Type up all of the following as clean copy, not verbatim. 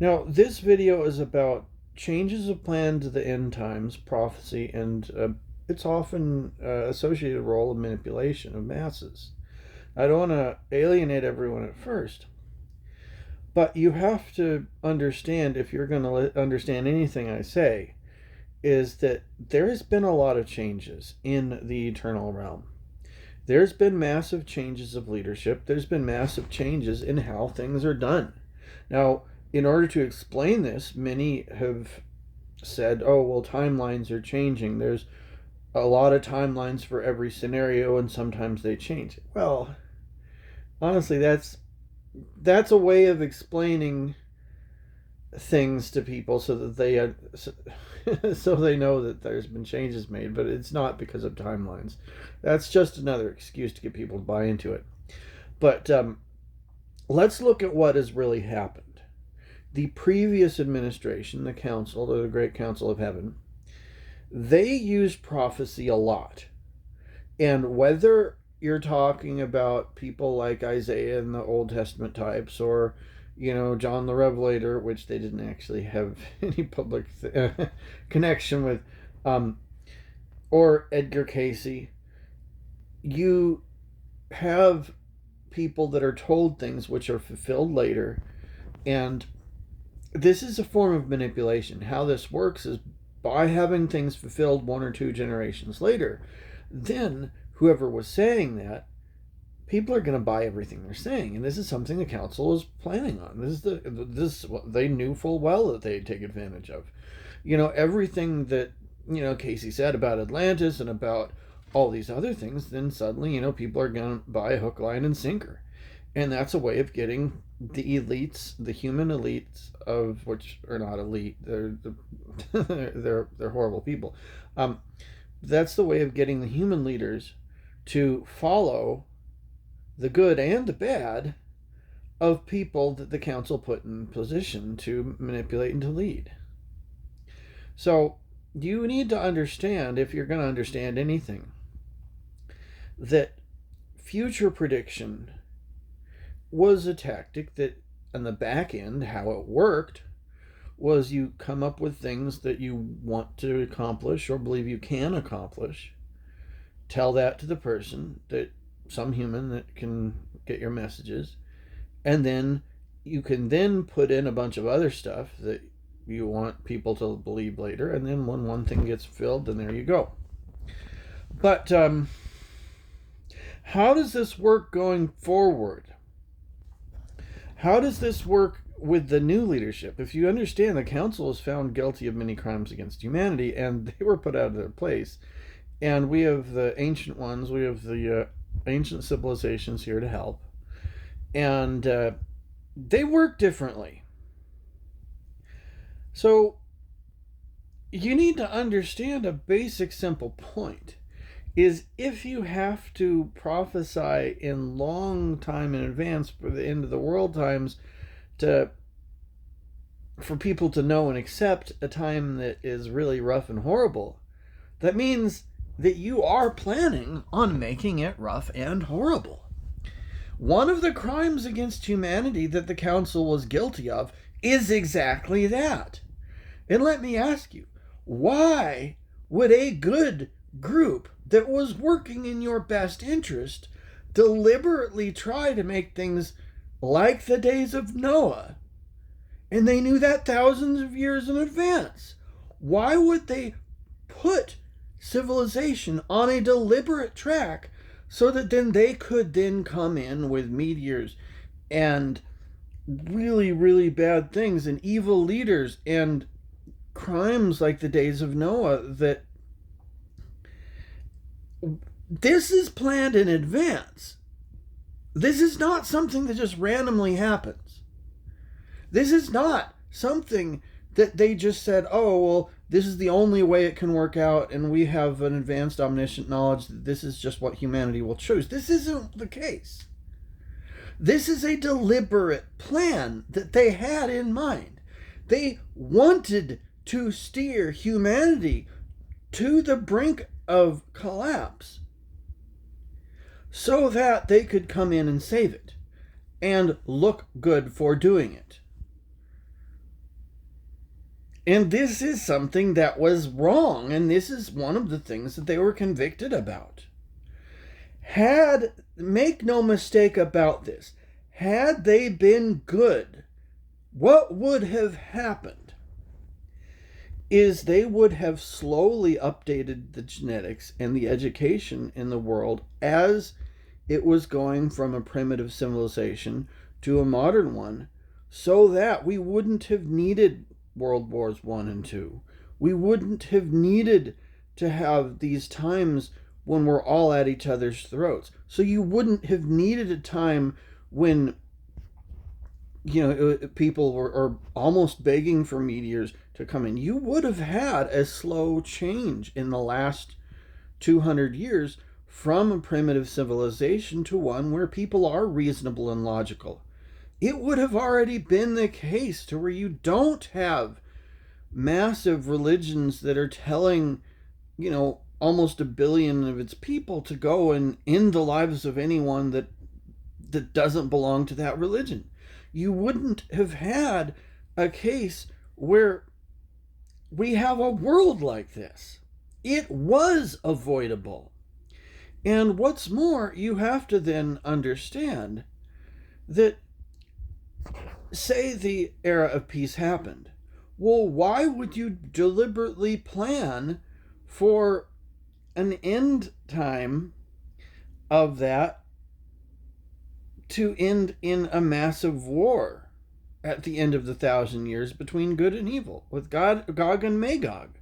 Now, this video is about changes of plan to the end times, prophecy, and its often associated role of manipulation of masses. I don't want to alienate everyone at first, but you have to understand, if you're going to understand anything I say, is that there has been a lot of changes in the eternal realm. There's been massive changes of leadership. There's been massive changes in how things are done. Now, in order to explain this, many have said, oh, well, timelines are changing. There's a lot of timelines for every scenario, and sometimes they change. Well, honestly, that's a way of explaining things to people so that so they know that there's been changes made, but it's not because of timelines. That's just another excuse to get people to buy into it. But let's look at what has really happened. The previous administration, the council, the Great Council of Heaven, they used prophecy a lot. And whether you're talking about people like Isaiah in the Old Testament types, or John the Revelator, which they didn't actually have any public connection with, or Edgar Casey, you have people that are told things which are fulfilled later, and this is a form of manipulation. How this works is by having things fulfilled one or two generations later, then whoever was saying that, people are going to buy everything they're saying, and this is something the council is planning on. This they knew full well that they'd take advantage of. Everything that Casey said about Atlantis and about all these other things, then suddenly people are going to buy hook, line, and sinker, and that's a way of getting the elites, the human elites, of which are not elite. They're horrible people. That's the way of getting the human leaders to follow the good and the bad of people that the council put in position to manipulate and to lead. So you need to understand, if you're going to understand anything, that future prediction was a tactic that, on the back end, how it worked was you come up with things that you want to accomplish or believe you can accomplish, tell that to the person, that some human that can get your messages, and then you can then put in a bunch of other stuff that you want people to believe later, and then when one thing gets filled, then there you go. But how does this work going forward? How does this work with the new leadership? If you understand, the council was found guilty of many crimes against humanity, and they were put out of their place. And we have the ancient ones, we have the ancient civilizations here to help. And they work differently. So you need to understand a basic, simple point. Is if you have to prophesy in long time in advance for the end of the world times for people to know and accept a time that is really rough and horrible, that means that you are planning on making it rough and horrible. One of the crimes against humanity that the council was guilty of is exactly that. And let me ask you, why would a good group that was working in your best interest deliberately try to make things like the days of Noah? And they knew that thousands of years in advance. Why would they put civilization on a deliberate track so that then they could then come in with meteors and really, really bad things and evil leaders and crimes like the days of Noah? That this is planned in advance. This is not something that just randomly happens. This is not something that they just said, oh, well, this is the only way it can work out, and we have an advanced omniscient knowledge that this is just what humanity will choose. This isn't the case. This is a deliberate plan that they had in mind. They wanted to steer humanity to the brink of collapse so that they could come in and save it and look good for doing it. And this is something that was wrong, and this is one of the things that they were convicted about. Make no mistake about this, had they been good, what would have happened is they would have slowly updated the genetics and the education in the world as it was going from a primitive civilization to a modern one, so that we wouldn't have needed World Wars I and II. We wouldn't have needed to have these times when we're all at each other's throats. So you wouldn't have needed a time when people were almost begging for meteors to come in. You would have had a slow change in the last 200 years from a primitive civilization to one where people are reasonable and logical. It would have already been the case to where you don't have massive religions that are telling, almost 1 billion of its people to go and end the lives of anyone that doesn't belong to that religion. You wouldn't have had a case where we have a world like this. It was avoidable. And what's more, you have to then understand that, say the era of peace happened. Well, why would you deliberately plan for an end time of that to end in a massive war at the end of the 1,000 years between good and evil, with Gog and Magog?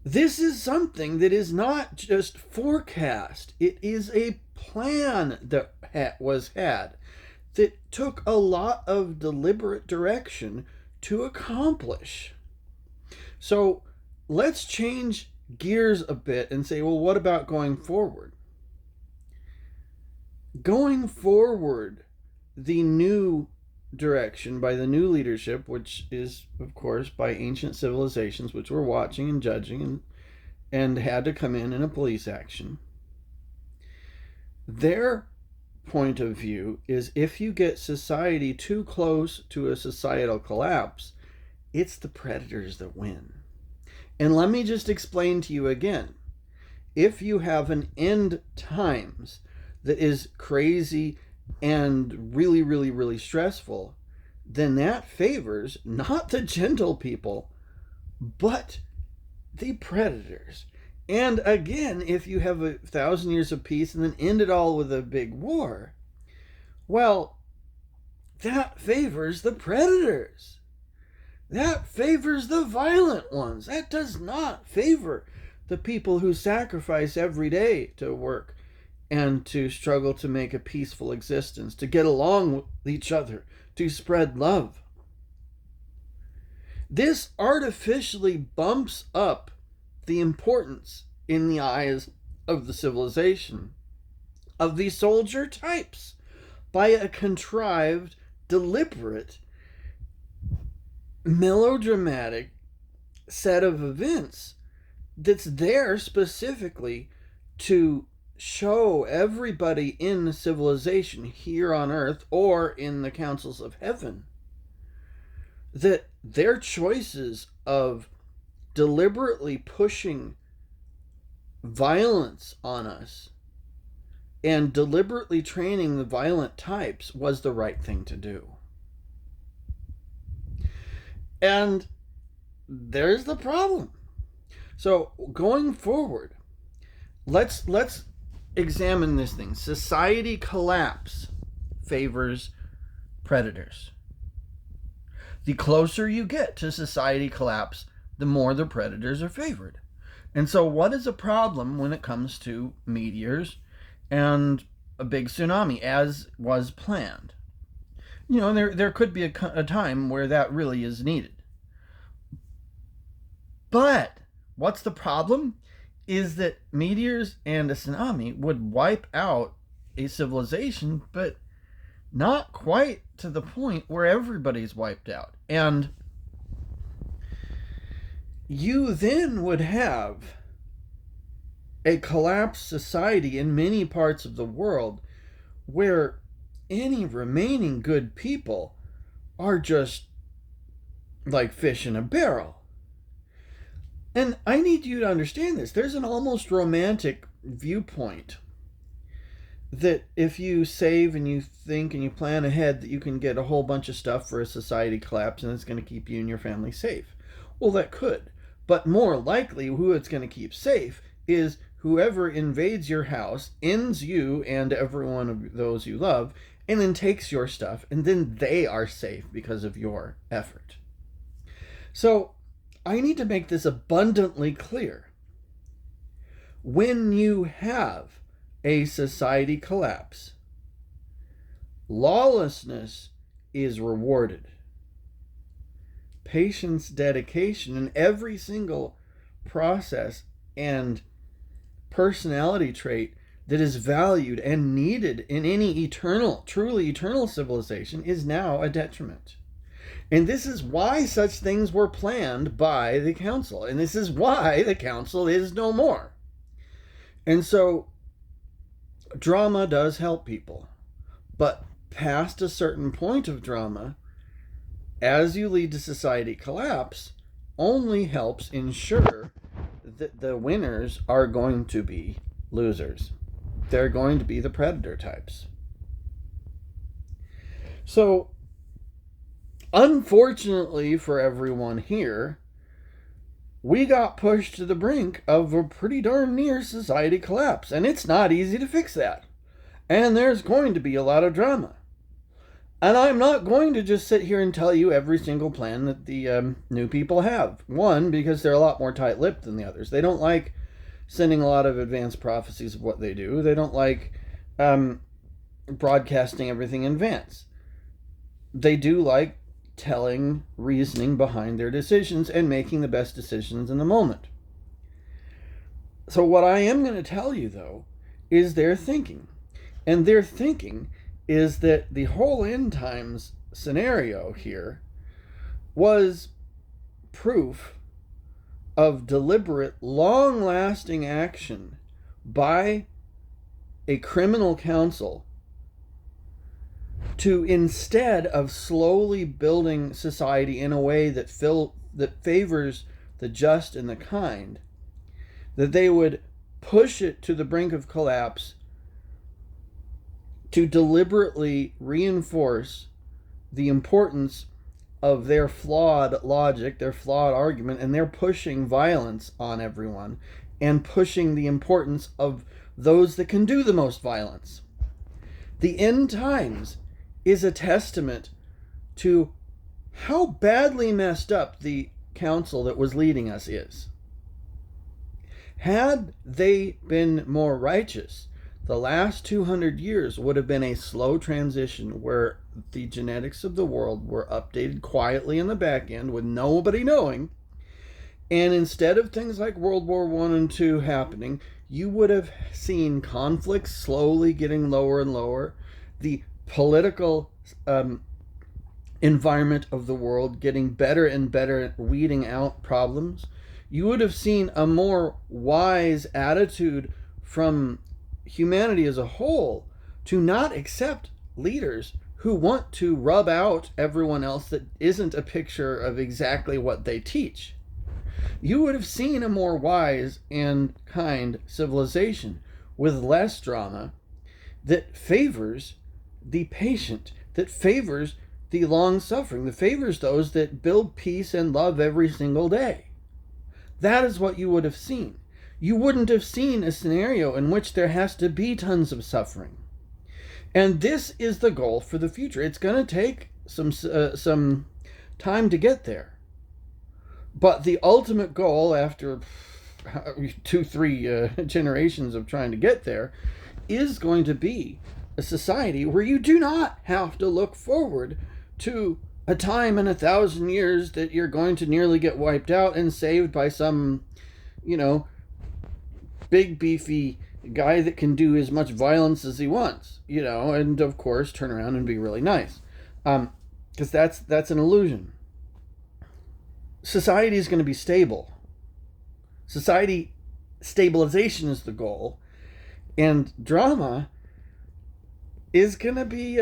This is something that is not just forecast. It is a plan that was had that took a lot of deliberate direction to accomplish. So let's change gears a bit and say, well, what about going forward? Going forward, the new direction by the new leadership, which is, of course, by ancient civilizations, which were watching and judging and had to come in a police action. Their point of view is, if you get society too close to a societal collapse, it's the predators that win. And let me just explain to you again. If you have an end times that is crazy and really, really, really stressful, then that favors not the gentle people, but the predators. And again, if you have 1,000 years of peace and then end it all with a big war, well, that favors the predators. That favors the violent ones. That does not favor the people who sacrifice every day to work and to struggle to make a peaceful existence, to get along with each other, to spread love. This artificially bumps up the importance in the eyes of the civilization of these soldier types by a contrived, deliberate, melodramatic set of events that's there specifically to show everybody in the civilization here on earth or in the councils of heaven that their choices of deliberately pushing violence on us and deliberately training the violent types was the right thing to do. And there's the problem. So going forward, let's examine this thing. Society collapse favors predators. The closer you get to society collapse, the more the predators are favored. And so what is a problem when it comes to meteors and a big tsunami, as was planned? There could be a time where that really is needed. But what's the problem? Is that meteors and a tsunami would wipe out a civilization, but not quite to the point where everybody's wiped out. And you then would have a collapsed society in many parts of the world where any remaining good people are just like fish in a barrel. And I need you to understand this. There's an almost romantic viewpoint that if you save and you think and you plan ahead that you can get a whole bunch of stuff for a society collapse and it's going to keep you and your family safe. Well, that could. But more likely, who it's going to keep safe is whoever invades your house, ends you and every one of those you love, and then takes your stuff, and then they are safe because of your effort. So I need to make this abundantly clear. When you have a society collapse, lawlessness is rewarded. Patience, dedication, and every single process and personality trait that is valued and needed in any truly eternal civilization is now a detriment. And this is why such things were planned by the council. And this is why the council is no more. And so drama does help people. But past a certain point of drama, as you lead to society collapse, only helps ensure that the winners are going to be losers. They're going to be the predator types. So, unfortunately for everyone here, we got pushed to the brink of a pretty darn near society collapse. And it's not easy to fix that. And there's going to be a lot of drama. And I'm not going to just sit here and tell you every single plan that the new people have. One, because they're a lot more tight-lipped than the others. They don't like sending a lot of advanced prophecies of what they do. They don't like broadcasting everything in advance. They do like telling reasoning behind their decisions and making the best decisions in the moment. So what I am going to tell you, though, is their thinking. And their thinking is that the whole end times scenario here was proof of deliberate, long-lasting action by a criminal council to, instead of slowly building society in a way that favors the just and the kind, that they would push it to the brink of collapse to deliberately reinforce the importance of their flawed logic, their flawed argument, and they're pushing violence on everyone and pushing the importance of those that can do the most violence. The end times is a testament to how badly messed up the council that was leading us is. Had they been more righteous, the last 200 years would have been a slow transition where the genetics of the world were updated quietly in the back end with nobody knowing. And instead of things like World War I and II happening, you would have seen conflicts slowly getting lower and lower, the political environment of the world getting better and better at weeding out problems. You would have seen a more wise attitude from humanity as a whole to not accept leaders who want to rub out everyone else that isn't a picture of exactly what they teach. You would have seen a more wise and kind civilization with less drama that favors the patient, that favors the long-suffering, that favors those that build peace and love every single day. That is what you would have seen. You wouldn't have seen a scenario in which there has to be tons of suffering. And this is the goal for the future. It's going to take some time to get there. But the ultimate goal, after 2-3 generations of trying to get there, is going to be a society where you do not have to look forward to a time in 1,000 years that you're going to nearly get wiped out and saved by some, big beefy guy that can do as much violence as he wants, and of course turn around and be really nice, because that's an illusion. Society is going to be stable. Society stabilization is the goal, and drama is going to be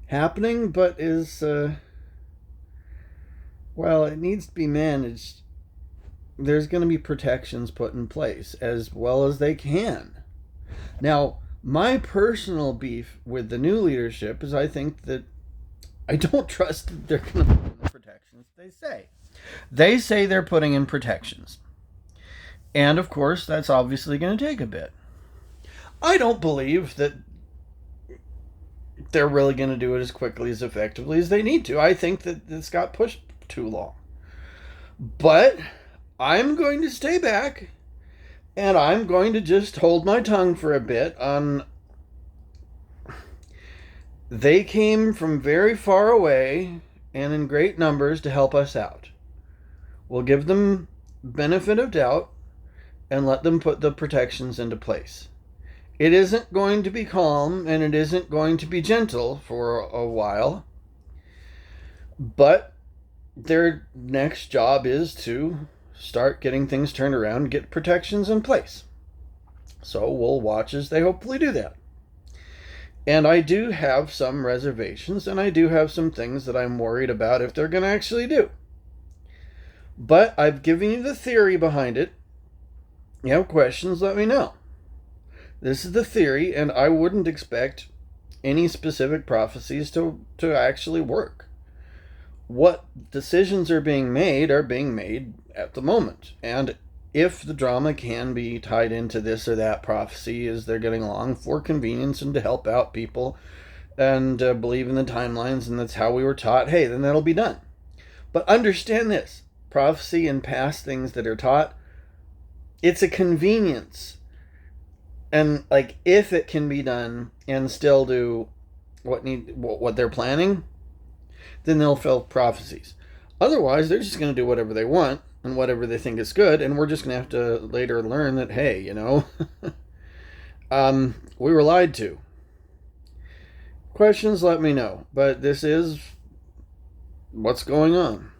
happening, but is Well, it needs to be managed. There's going to be protections put in place as well as they can. Now, my personal beef with the new leadership is I think that I don't trust that they're going to put in the protections they say. They say they're putting in protections. And of course, that's obviously going to take a bit. I don't believe that they're really going to do it as quickly, as effectively as they need to. I think that it's got pushed too long. But I'm going to stay back and I'm going to just hold my tongue for a bit on. They came from very far away and in great numbers to help us out. We'll give them benefit of doubt and let them put the protections into place. It isn't going to be calm and it isn't going to be gentle for a while, but their next job is to start getting things turned around, get protections in place. So we'll watch as they hopefully do that. And I do have some reservations, and I do have some things that I'm worried about if they're going to actually do. But I've given you the theory behind it. You have questions, let me know. This is the theory, and I wouldn't expect any specific prophecies to actually work. What decisions are being made at the moment. And if the drama can be tied into this or that prophecy as they're getting along for convenience and to help out people and believe in the timelines and that's how we were taught, hey, then that'll be done. But understand this. Prophecy and past things that are taught, it's a convenience. And like if it can be done and still do what they're planning, then they'll fill prophecies. Otherwise, they're just going to do whatever they want and whatever they think is good, and we're just going to have to later learn that, hey, we were lied to. Questions, let me know. But this is what's going on.